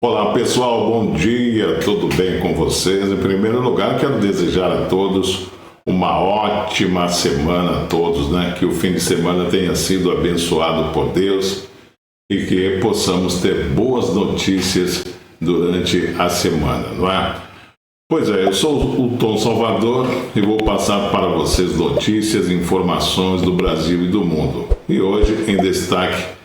Olá pessoal, bom dia, tudo bem com vocês? Em primeiro lugar, quero desejar a todos uma ótima semana a todos, né? Que o fim de semana tenha sido abençoado por Deus e que possamos ter boas notícias durante a semana, não é? Pois é, eu sou o Tom Salvador e vou passar para vocês notícias e informações do Brasil e do mundo. E hoje, em destaque,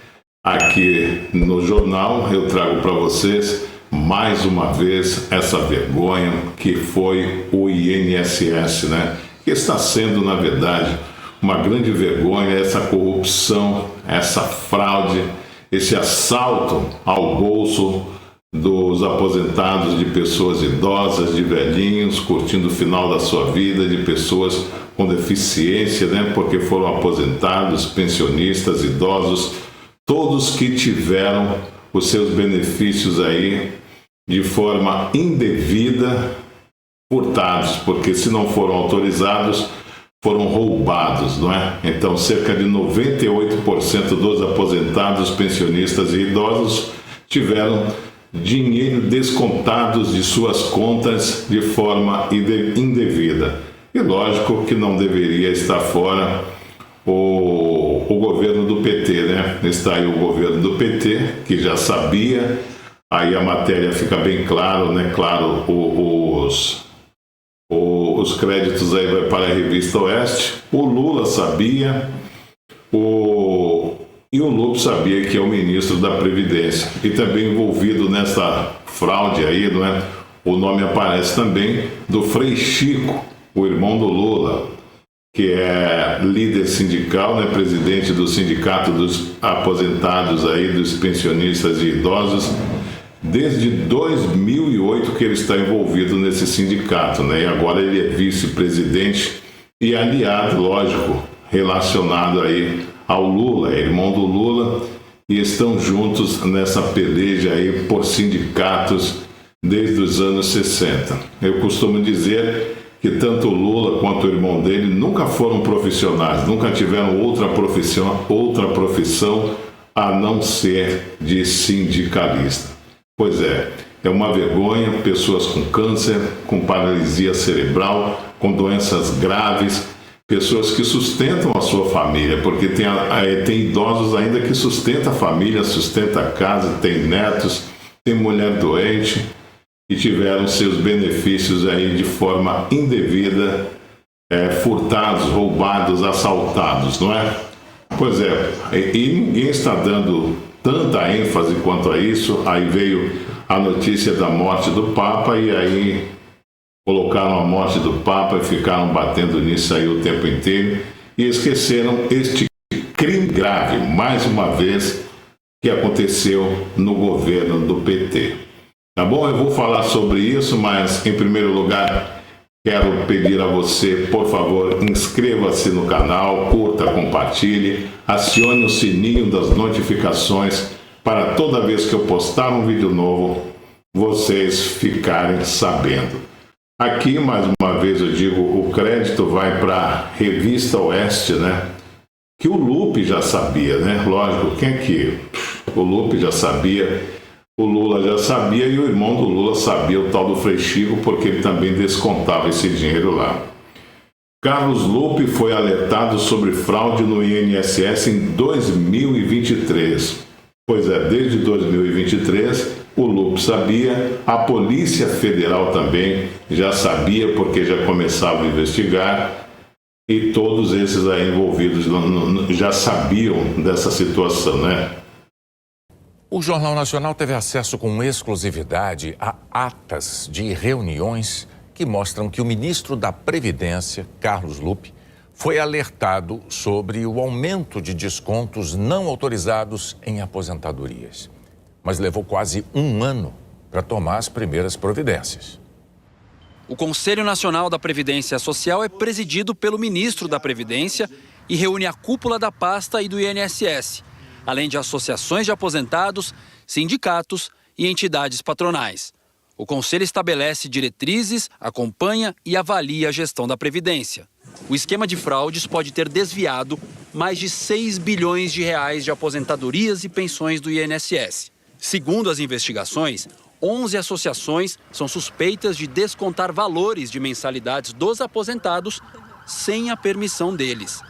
aqui no jornal, eu trago para vocês mais uma vez essa vergonha que foi o INSS, né? Que está sendo, na verdade, uma grande vergonha, essa corrupção, essa fraude, esse assalto ao bolso dos aposentados, de pessoas idosas, de velhinhos, curtindo o final da sua vida, de pessoas com deficiência, né? Porque foram aposentados, pensionistas, idosos, todos que tiveram os seus benefícios aí de forma indevida, furtados, porque se não foram autorizados, foram roubados, não é? Então, cerca de 98% dos aposentados, pensionistas e idosos tiveram dinheiro descontados de suas contas de forma indevida. E lógico que não deveria estar fora o governo do PT, né? Está aí o governo do PT, que já sabia, aí a matéria fica bem claro, né? Claro, os créditos aí vai para a Revista Oeste, o Lula sabia, e o Lupe sabia, que é o ministro da Previdência, e também envolvido nessa fraude aí, não é? O nome aparece também do Frei Chico, o irmão do Lula, que é líder sindical, né, presidente do Sindicato dos Aposentados aí, dos pensionistas e idosos, desde 2008 que ele está envolvido nesse sindicato, né, e agora ele é vice-presidente e aliado, lógico, relacionado aí ao Lula, é irmão do Lula, e estão juntos nessa peleja aí por sindicatos desde os anos 60. Eu costumo dizer que tanto o Lula quanto o irmão dele nunca foram profissionais, nunca tiveram outra profissão a não ser de sindicalista. Pois é uma vergonha, pessoas com câncer, com paralisia cerebral, com doenças graves, pessoas que sustentam a sua família, porque tem idosos ainda que sustentam a família, sustentam a casa, tem netos, tem mulher doente, e tiveram seus benefícios aí de forma indevida, furtados, roubados, assaltados, não é? Pois é, e ninguém está dando tanta ênfase quanto a isso. Aí veio a notícia da morte do Papa, e aí colocaram a morte do Papa e ficaram batendo nisso aí o tempo inteiro, e esqueceram este crime grave, mais uma vez, que aconteceu no governo do PT. Tá bom? Eu vou falar sobre isso, mas em primeiro lugar quero pedir a você, por favor, inscreva-se no canal, curta, compartilhe, acione o sininho das notificações para toda vez que eu postar um vídeo novo, vocês ficarem sabendo. Aqui, mais uma vez eu digo, o crédito vai para a Revista Oeste, né? Que o Lupe já sabia, né? Lógico, quem é que... O Lupe já sabia... O Lula já sabia, e o irmão do Lula sabia, o tal do Frei Chico, porque ele também descontava esse dinheiro lá. Carlos Lupe foi alertado sobre fraude no INSS em 2023. Pois é, desde 2023 o Lupe sabia, a Polícia Federal também já sabia, porque já começava a investigar, e todos esses aí envolvidos já sabiam dessa situação, né? O Jornal Nacional teve acesso com exclusividade a atas de reuniões que mostram que o ministro da Previdência, Carlos Lupe, foi alertado sobre o aumento de descontos não autorizados em aposentadorias. Mas levou quase um ano para tomar as primeiras providências. O Conselho Nacional da Previdência Social é presidido pelo ministro da Previdência e reúne a cúpula da pasta e do INSS, além de associações de aposentados, sindicatos e entidades patronais. O Conselho estabelece diretrizes, acompanha e avalia a gestão da Previdência. O esquema de fraudes pode ter desviado mais de 6 bilhões de reais de aposentadorias e pensões do INSS. Segundo as investigações, 11 associações são suspeitas de descontar valores de mensalidades dos aposentados sem a permissão deles.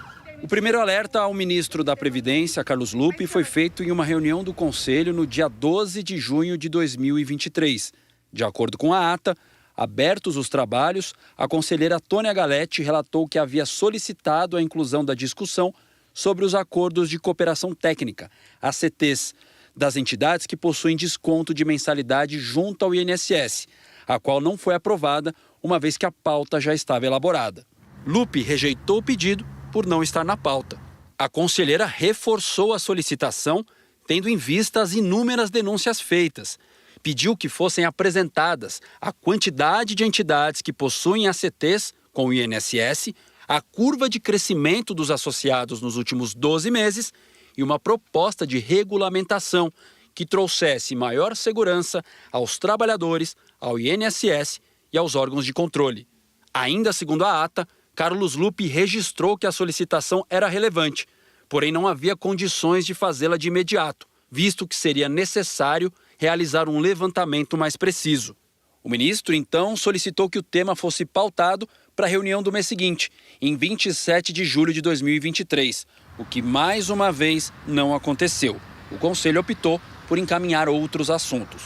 O primeiro alerta ao ministro da Previdência, Carlos Lupe, foi feito em uma reunião do Conselho no dia 12 de junho de 2023. De acordo com a ata, abertos os trabalhos, a conselheira Tônia Galetti relatou que havia solicitado a inclusão da discussão sobre os acordos de cooperação técnica, ACTs, das entidades que possuem desconto de mensalidade junto ao INSS, a qual não foi aprovada, uma vez que a pauta já estava elaborada. Lupe rejeitou o pedido por não estar na pauta. A conselheira reforçou a solicitação, tendo em vista as inúmeras denúncias feitas. Pediu que fossem apresentadas a quantidade de entidades que possuem ACTs com o INSS, a curva de crescimento dos associados nos últimos 12 meses e uma proposta de regulamentação que trouxesse maior segurança aos trabalhadores, ao INSS e aos órgãos de controle. Ainda segundo a ata, Carlos Lupe registrou que a solicitação era relevante, porém não havia condições de fazê-la de imediato, visto que seria necessário realizar um levantamento mais preciso. O ministro, então, solicitou que o tema fosse pautado para a reunião do mês seguinte, em 27 de julho de 2023, o que mais uma vez não aconteceu. O Conselho optou por encaminhar outros assuntos.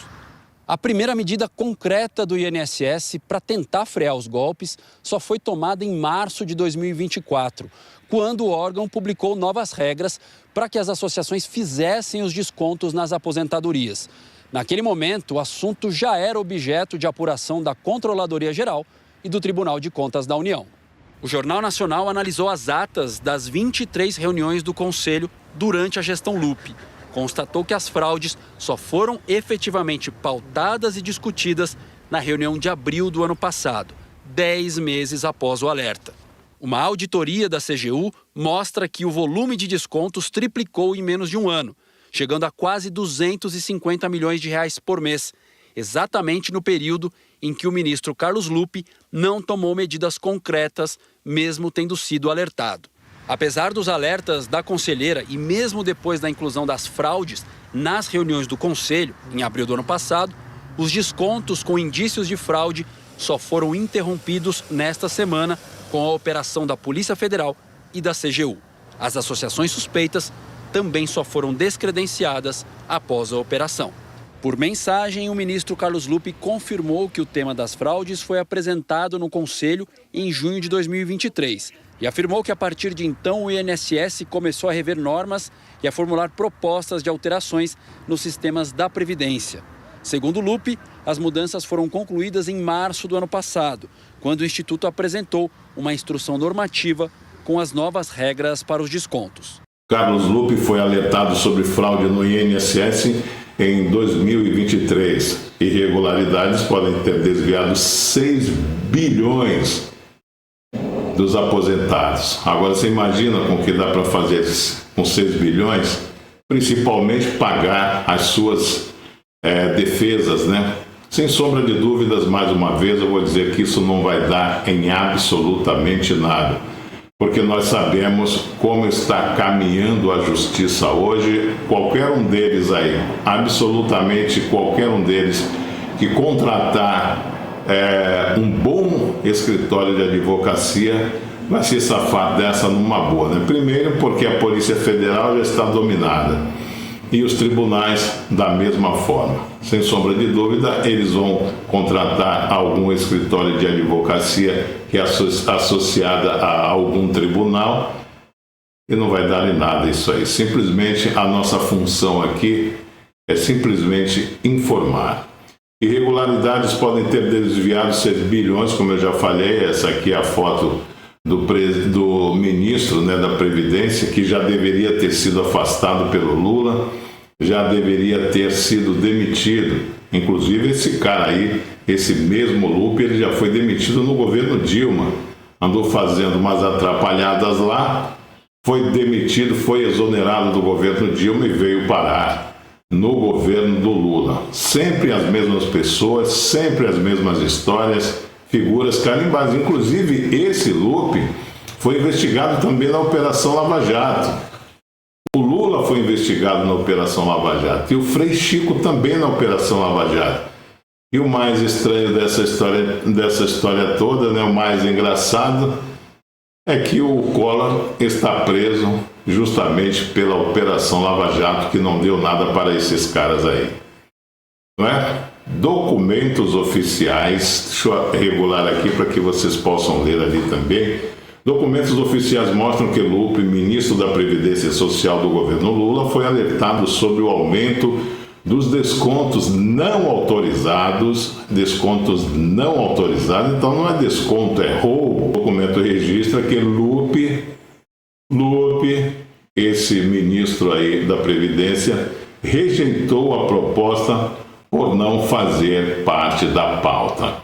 A primeira medida concreta do INSS para tentar frear os golpes só foi tomada em março de 2024, quando o órgão publicou novas regras para que as associações fizessem os descontos nas aposentadorias. Naquele momento, o assunto já era objeto de apuração da Controladoria Geral e do Tribunal de Contas da União. O Jornal Nacional analisou as atas das 23 reuniões do Conselho durante a gestão Lupe. Constatou que as fraudes só foram efetivamente pautadas e discutidas na reunião de abril do ano passado, 10 meses após o alerta. Uma auditoria da CGU mostra que o volume de descontos triplicou em menos de um ano, chegando a quase 250 milhões de reais por mês, exatamente no período em que o ministro Carlos Lupe não tomou medidas concretas, mesmo tendo sido alertado. Apesar dos alertas da conselheira e mesmo depois da inclusão das fraudes nas reuniões do Conselho, em abril do ano passado, os descontos com indícios de fraude só foram interrompidos nesta semana com a operação da Polícia Federal e da CGU. As associações suspeitas também só foram descredenciadas após a operação. Por mensagem, o ministro Carlos Lupe confirmou que o tema das fraudes foi apresentado no Conselho em junho de 2023 e afirmou que a partir de então o INSS começou a rever normas e a formular propostas de alterações nos sistemas da Previdência. Segundo Lupe, as mudanças foram concluídas em março do ano passado, quando o Instituto apresentou uma instrução normativa com as novas regras para os descontos. Carlos Lupe foi alertado sobre fraude no INSS em 2023. Irregularidades podem ter desviado 6 bilhões dos aposentados. Agora você imagina com o que dá para fazer com 6 bilhões, principalmente pagar as suas defesas, né? Sem sombra de dúvidas, mais uma vez, eu vou dizer que isso não vai dar em absolutamente nada, porque nós sabemos como está caminhando a justiça hoje. Qualquer um deles aí, absolutamente qualquer um deles, que contratar um bom escritório de advocacia vai se safar dessa numa boa, né? Primeiro porque a Polícia Federal já está dominada e os tribunais da mesma forma. Sem sombra de dúvida, eles vão contratar algum escritório de advocacia que é associada a algum tribunal e não vai dar em nada isso aí. Simplesmente a nossa função aqui é simplesmente informar. Irregularidades podem ter desviado 6 bilhões, como eu já falei. Essa aqui é a foto do ministro, né, da Previdência, que já deveria ter sido afastado pelo Lula, já deveria ter sido demitido. Inclusive esse cara aí, esse mesmo Lupe, ele já foi demitido no governo Dilma. Andou fazendo umas atrapalhadas lá, foi demitido, foi exonerado do governo Dilma e veio parar no governo do Lula. Sempre as mesmas pessoas, sempre as mesmas histórias, figuras carimbadas. Inclusive esse Lupe foi investigado também na Operação Lava Jato. O Lula foi investigado na Operação Lava Jato e o Frei Chico também na Operação Lava Jato. E o mais estranho dessa história toda, né, o mais engraçado, é que o Collor está preso justamente pela Operação Lava Jato, que não deu nada para esses caras aí. Não é? Documentos oficiais, deixa eu regular aqui para que vocês possam ler ali também. Documentos oficiais mostram que Lupe, ministro da Previdência Social do governo Lula, foi alertado sobre o aumento dos descontos não autorizados, então não é desconto, é roubo. O documento registra que Lupe, esse ministro aí da Previdência, rejeitou a proposta por não fazer parte da pauta.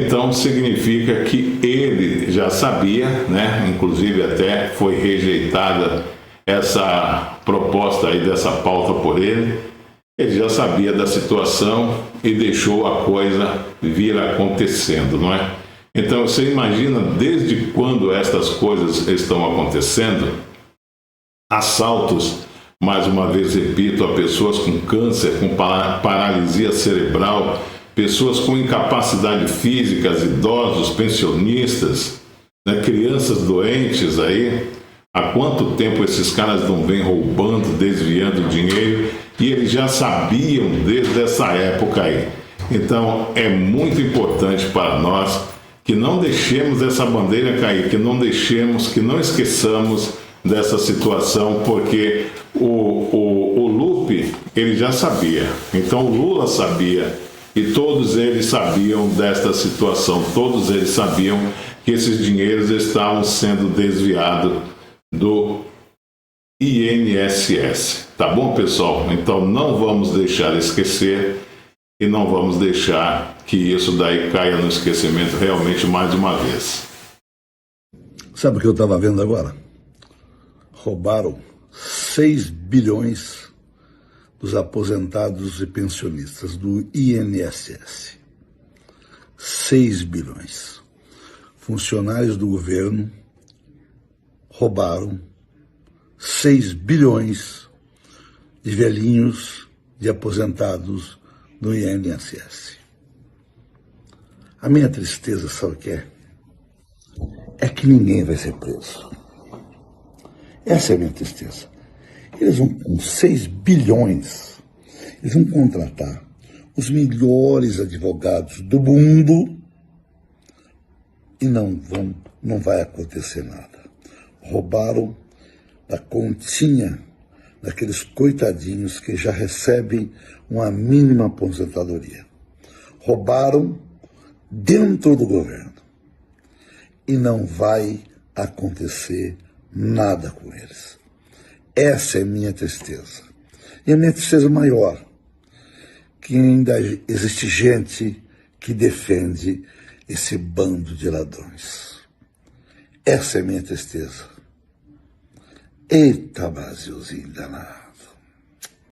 Então significa que ele já sabia, né? Inclusive até foi rejeitada essa proposta aí dessa pauta por ele. Ele já sabia da situação e deixou a coisa vir acontecendo, não é? Então você imagina desde quando estas coisas estão acontecendo? Assaltos, mais uma vez repito, a pessoas com câncer, com paralisia cerebral, pessoas com incapacidade física, idosos, pensionistas, né, crianças doentes aí. Há quanto tempo esses caras não vêm roubando, desviando dinheiro, e eles já sabiam desde essa época aí. Então é muito importante para nós que não deixemos essa bandeira cair, que não esqueçamos dessa situação, porque o Lupe, ele já sabia, então o Lula sabia, e todos eles sabiam desta situação, todos eles sabiam que esses dinheiros estavam sendo desviados do INSS. Tá bom, pessoal? Então não vamos deixar esquecer e não vamos deixar que isso daí caia no esquecimento realmente mais uma vez. Sabe o que eu estava vendo agora? Roubaram 6 bilhões dos aposentados e pensionistas do INSS. 6 bilhões. Funcionários do governo roubaram 6 bilhões de velhinhos, de aposentados do INSS. A minha tristeza, sabe o que é? É que ninguém vai ser preso. Essa é a minha tristeza. Eles vão, com 6 bilhões, eles vão contratar os melhores advogados do mundo e não vai acontecer nada. Roubaram da continha daqueles coitadinhos que já recebem uma mínima aposentadoria. Roubaram dentro do governo e não vai acontecer nada com eles. Essa é minha tristeza. E a minha tristeza maior, que ainda existe gente que defende esse bando de ladrões. Essa é minha tristeza. Eita, Brasilzinho danado.